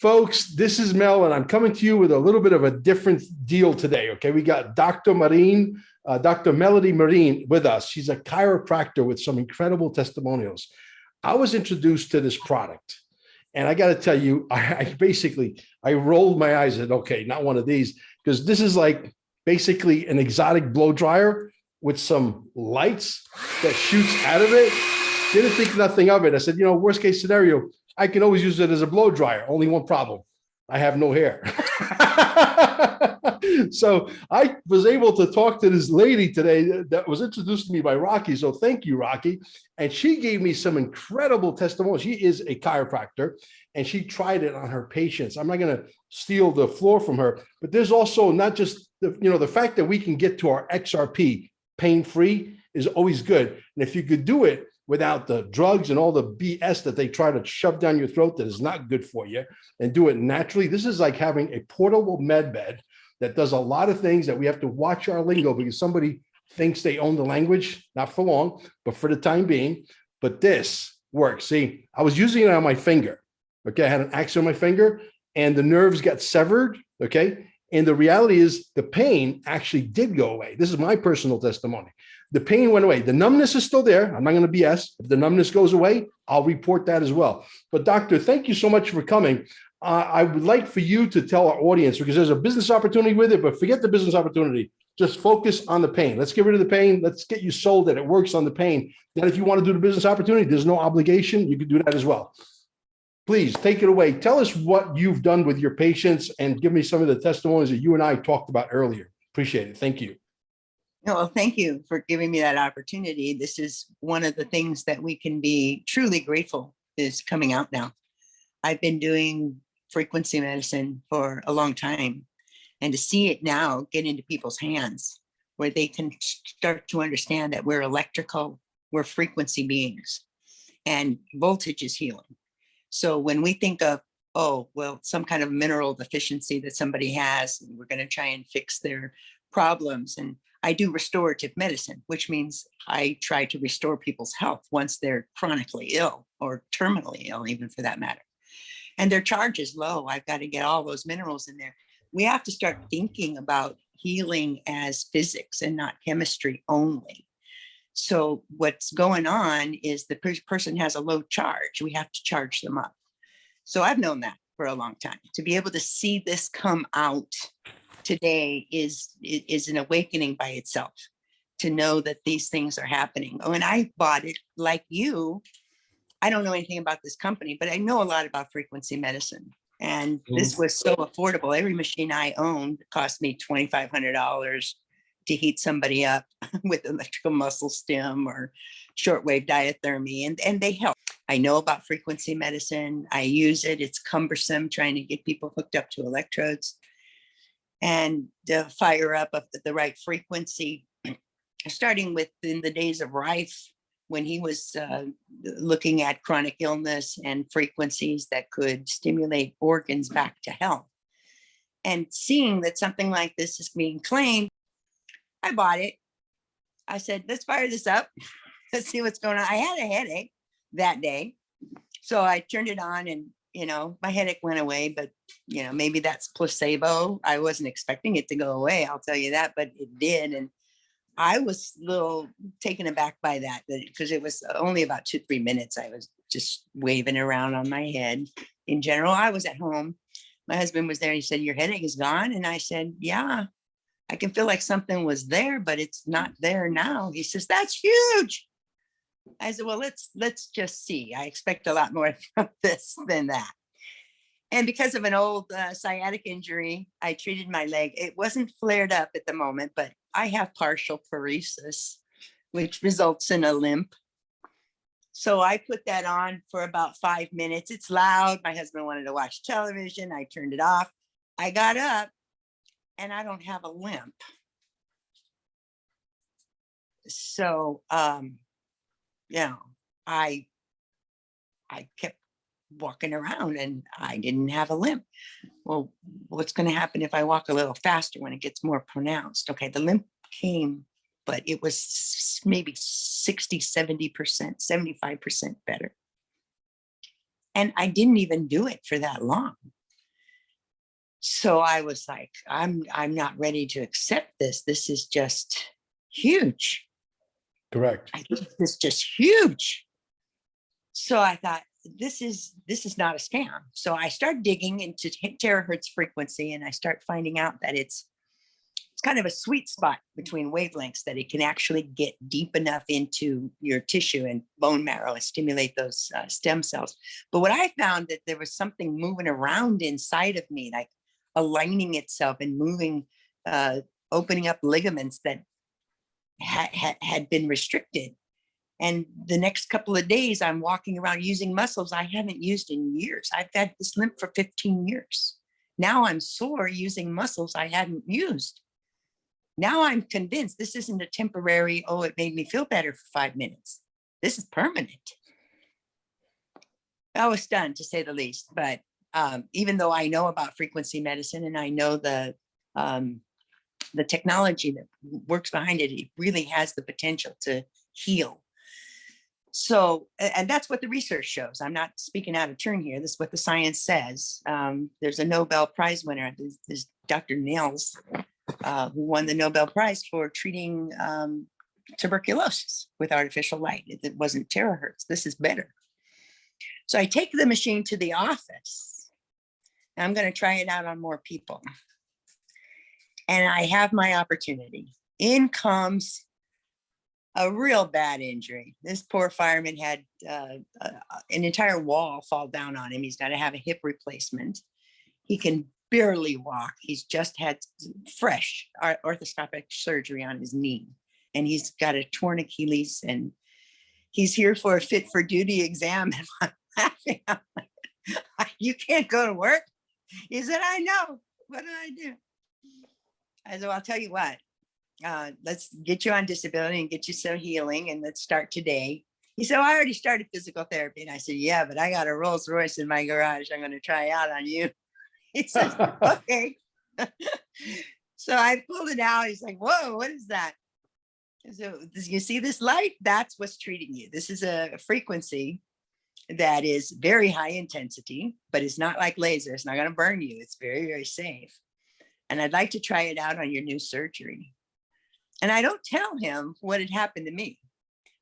Folks, this is Mel, and I'm coming to you with a little bit of a different deal today. Okay, we got Dr. Melody Marine with us. She's a chiropractor with some incredible testimonials. I was introduced to this product, and I got to tell you, I rolled my eyes and said, okay, not one of these, because this is like basically an exotic blow dryer with some lights that shoots out of it. Didn't think nothing of it. I said, worst case scenario, I can always use it as a blow dryer. Only one problem. I have no hair. So I was able to talk to this lady today that was introduced to me by Rocky. So thank you, Rocky. And she gave me some incredible testimonials. She is a chiropractor and she tried it on her patients. I'm not going to steal the floor from her, but there's also not just the fact that we can get to our XRP pain-free is always good. And if you could do it without the drugs and all the BS that they try to shove down your throat that is not good for you, and do it naturally. This is like having a portable med bed that does a lot of things that we have to watch our lingo because somebody thinks they own the language, not for long, but for the time being. But this works. See, I was using it on my finger. Okay, I had an accident on my finger and the nerves got severed. Okay, and the reality is the pain actually did go away. This is my personal testimony. The pain went away. The numbness is still there. I'm not going to BS. If the numbness goes away, I'll report that as well. But doctor, thank you so much for coming. I would like for you to tell our audience, because there's a business opportunity with it, but forget the business opportunity. Just focus on the pain. Let's get rid of the pain. Let's get you sold that it works on the pain. Then if you want to do the business opportunity, there's no obligation. You can do that as well. Please take it away. Tell us what you've done with your patients and give me some of the testimonies that you and I talked about earlier. Appreciate it. Thank you. Well, thank you for giving me that opportunity. This is one of the things that we can be truly grateful is coming out now. I've been doing frequency medicine for a long time, and to see it now get into people's hands where they can start to understand that we're electrical, we're frequency beings, and voltage is healing. So when we think of, oh, well, some kind of mineral deficiency that somebody has, and we're going to try and fix their problems. And I do restorative medicine, which means I try to restore people's health once they're chronically ill or terminally ill, even for that matter. And their charge is low. I've got to get all those minerals in there. We have to start thinking about healing as physics and not chemistry only. So what's going on is the person has a low charge. We have to charge them up. So I've known that for a long time. To be able to see this come out today is an awakening by itself, to know that these things are happening. Oh, and I bought it like you. I don't know anything about this company, but I know a lot about frequency medicine. And this was so affordable. Every machine I owned cost me $2,500 to heat somebody up with electrical muscle stim or shortwave diathermy, and they help. I know about frequency medicine. I use it. It's cumbersome trying to get people hooked up to electrodes and fire up of the right frequency, starting with in the days of Rife, when he was looking at chronic illness and frequencies that could stimulate organs back to health. And seeing that something like this is being claimed, I bought it. I said, let's fire this up. Let's see what's going on. I had a headache that day. So I turned it on and, my headache went away, but, maybe that's placebo. I wasn't expecting it to go away. I'll tell you that, but it did. And I was a little taken aback by that because it was only about 2-3 minutes. I was just waving around on my head. In general, I was at home. My husband was there. He said, your headache is gone. And I said, yeah, I can feel like something was there, but it's not there now. He says, that's huge. I said, well, let's just see. I expect a lot more from this than that. And because of an old sciatic injury, I treated my leg. It wasn't flared up at the moment, but I have partial paresis, which results in a limp. So I put that on for about 5 minutes. It's loud. My husband wanted to watch television. I turned it off. I got up and I don't have a limp. So, I kept walking around and I didn't have a limp. Well, what's going to happen if I walk a little faster when it gets more pronounced? Okay, the limp came, but it was maybe 60, 70%, 75% better. And I didn't even do it for that long. So I was like, I'm not ready to accept this. This is just huge. Correct. I think this is just huge. So I thought, this is not a scam. So I start digging into terahertz frequency, and I start finding out that it's kind of a sweet spot between wavelengths, that it can actually get deep enough into your tissue and bone marrow and stimulate those stem cells. But what I found, that there was something moving around inside of me, like aligning itself and moving, opening up ligaments that had been restricted. And the next couple of days, I'm walking around using muscles I haven't used in years. I've had this limp for 15 years. Now I'm sore using muscles I hadn't used. Now I'm convinced this isn't a temporary, oh, it made me feel better for 5 minutes. This is permanent. I was stunned, to say the least. But even though I know about frequency medicine, and I know the technology that works behind it, it really has the potential to heal. So, and that's what the research shows. I'm not speaking out of turn here. This is what the science says. There's a Nobel Prize winner, this Dr. Nels, who won the Nobel Prize for treating tuberculosis with artificial light. It wasn't terahertz. This is better. So I take the machine to the office. And I'm going to try it out on more people. And I have my opportunity. In comes a real bad injury. This poor fireman had an entire wall fall down on him. He's got to have a hip replacement. He can barely walk. He's just had fresh orthoscopic surgery on his knee, and he's got a torn Achilles, and he's here for a fit for duty exam. And I'm laughing. I'm like, you can't go to work? He said, I know. What did I do? I said, well, I'll tell you what. Let's get you on disability and get you some healing, and let's start today. He said, I already started physical therapy. And I said, yeah, but I got a Rolls Royce in my garage I'm going to try out on you. He says, okay. So I pulled it out. He's like, whoa, what is that? So you see this light? That's what's treating you. This is a frequency that is very high intensity, but it's not like laser. It's not going to burn you. It's very, very safe. And I'd like to try it out on your new surgery. And I don't tell him what had happened to me.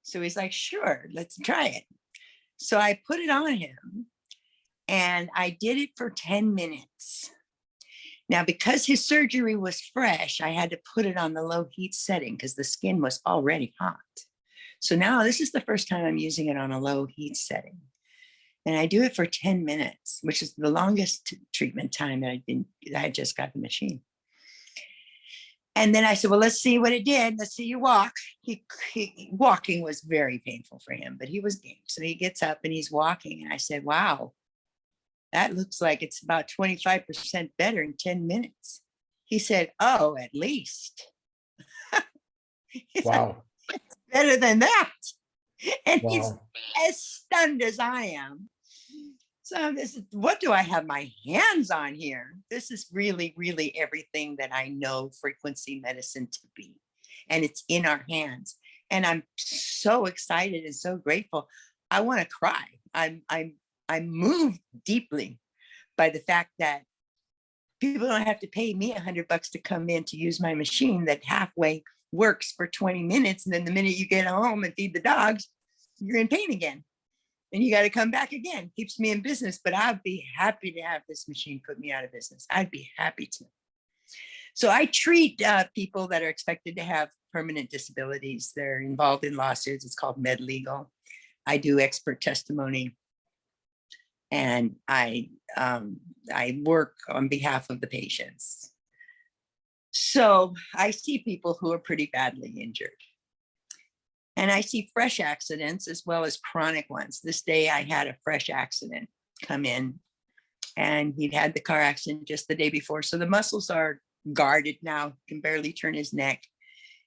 So he's like, sure, let's try it. So I put it on him, and I did it for 10 minutes. Now, because his surgery was fresh, I had to put it on the low heat setting because the skin was already hot. So now this is the first time I'm using it on a low heat setting. And I do it for 10 minutes, which is the longest treatment time that I had just got the machine. And then I said, well, let's see what it did. Let's see you walk. Walking was very painful for him, but he was game. So he gets up and he's walking. And I said, wow, that looks like it's about 25% better in 10 minutes. He said, oh, at least. Wow. It's better than that. And Wow. he's as stunned as I am. So this is, what do I have my hands on here? This is really, really everything that I know frequency medicine to be. And it's in our hands. And I'm so excited and so grateful. I want to cry. I'm moved deeply by the fact that people don't have to pay me $100 to come in to use my machine that halfway works for 20 minutes. And then the minute you get home and feed the dogs, you're in pain again. And you got to come back again. Keeps me in business, but I'd be happy to have this machine put me out of business. I'd be happy to. So I treat people that are expected to have permanent disabilities. They're involved in lawsuits. It's called med legal. I do expert testimony, and I work on behalf of the patients. So I see people who are pretty badly injured. And I see fresh accidents as well as chronic ones. This day I had a fresh accident come in, and he'd had the car accident just the day before. So the muscles are guarded now, can barely turn his neck.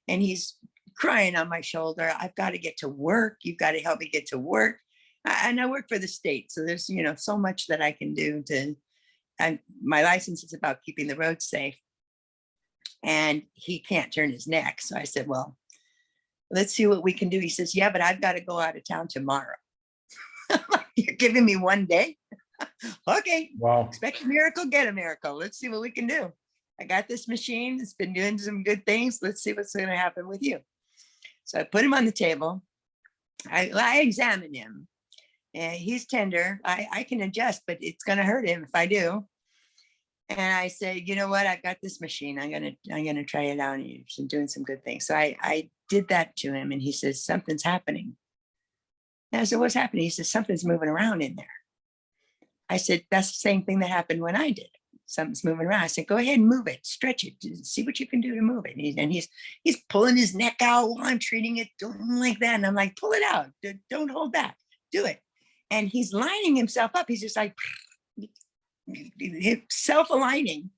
And he's crying on my shoulder. I've got to get to work. You've got to help me get to work. And I work for the state. So there's, so much that I can do and my license is about keeping the roads safe. And he can't turn his neck. So I said, well, let's see what we can do. He says, yeah, but I've got to go out of town tomorrow. You're giving me one day? Okay, Wow. expect a miracle, get a miracle. Let's see what we can do. I got this machine. It's been doing some good things. Let's see what's going to happen with you. So I put him on the table. I examined him, and he's tender. I can adjust, but it's going to hurt him if I do. And I said, you know what? I've got this machine. I'm gonna try it out. And you're doing some good things. So I did that to him, and he says, something's happening. And I said, what's happening? He says, something's moving around in there. I said, that's the same thing that happened when I did it. Something's moving around. I said, go ahead and move it, stretch it, see what you can do to move it. And he's pulling his neck out while I'm treating it, doing like that. And I'm like, pull it out. Don't hold back. Do it. And he's lining himself up. He's just like self-aligning,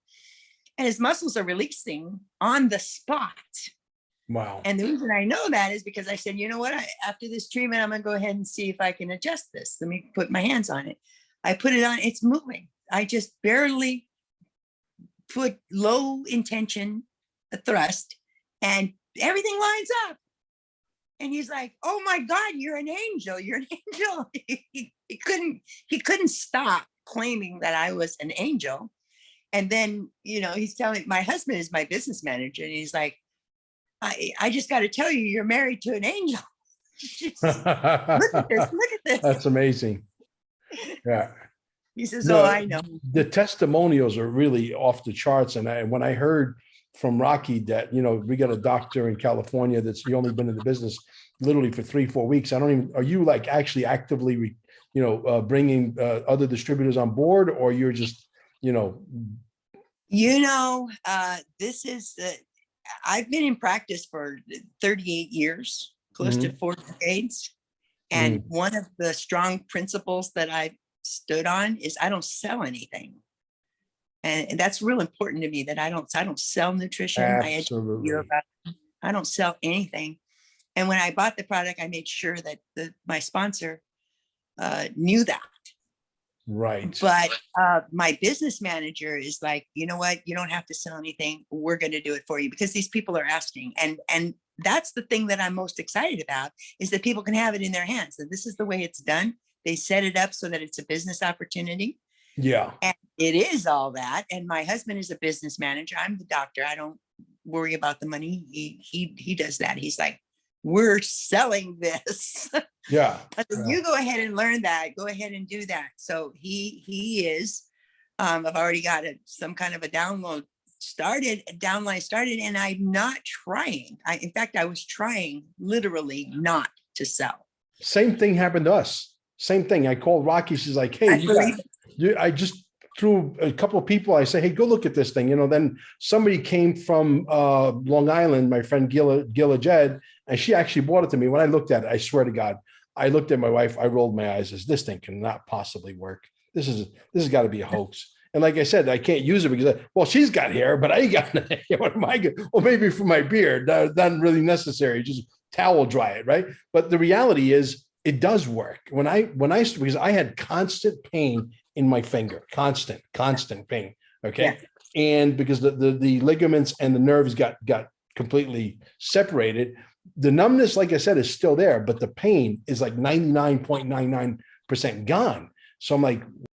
and his muscles are releasing on the spot. Wow. And the reason I know that is because I said, you know what? After this treatment, I'm going to go ahead and see if I can adjust this. Let me put my hands on it. I put it on. It's moving. I just barely put low intention, a thrust, and everything lines up. And he's like, oh my God, you're an angel. You're an angel. He couldn't stop claiming that I was an angel. And then, he's telling my husband is my business manager. And he's like, I just got to tell you, you're married to an angel. Look at this. Look at this. That's amazing. Yeah. He says, oh, I know. The testimonials are really off the charts. And when I heard from Rocky that, we got a doctor in California that's only been in the business literally for 3-4 weeks. are you like actually actively, bringing other distributors on board, or you're just, this is, I've been in practice for 38 years, close to 4 decades. And one of the strong principles that I stood on is I don't sell anything. And that's real important to me, that I don't sell nutrition. Absolutely. I don't sell anything. And when I bought the product, I made sure that my sponsor knew that. Right. But my business manager is like, you know what? You don't have to sell anything. We're going to do it for you, because these people are asking. And that's the thing that I'm most excited about, is that people can have it in their hands. That this is the way it's done. They set it up so that it's a business opportunity. Yeah. And it is all that. And my husband is a business manager. I'm the doctor. I don't worry about the money. He does that. He's like, we're selling this. Yeah. You go ahead and learn that. Go ahead and do that. So he is. I've already got some kind of a downline started, and I'm not trying. In fact, I was trying literally not to sell. Same thing happened to us. Same thing. I called Rocky. She's like, hey, I just threw a couple of people. I say, hey, go look at this thing. Then somebody came from Long Island, my friend Gila Jed, and she actually bought it to me. When I looked at it, I swear to God, I looked at my wife. I rolled my eyes. This thing cannot possibly work. This has got to be a hoax. And like I said, I can't use it because, she's got hair, but I ain't got hair. What am I going? Well, maybe for my beard, not really necessary. Just towel dry it, right? But the reality is, it does work. Because I had constant pain in my finger, constant pain. Okay. Yeah. And because the ligaments and the nerves got completely separated, the numbness, like I said, is still there, but the pain is like 99.99% gone. So I'm like,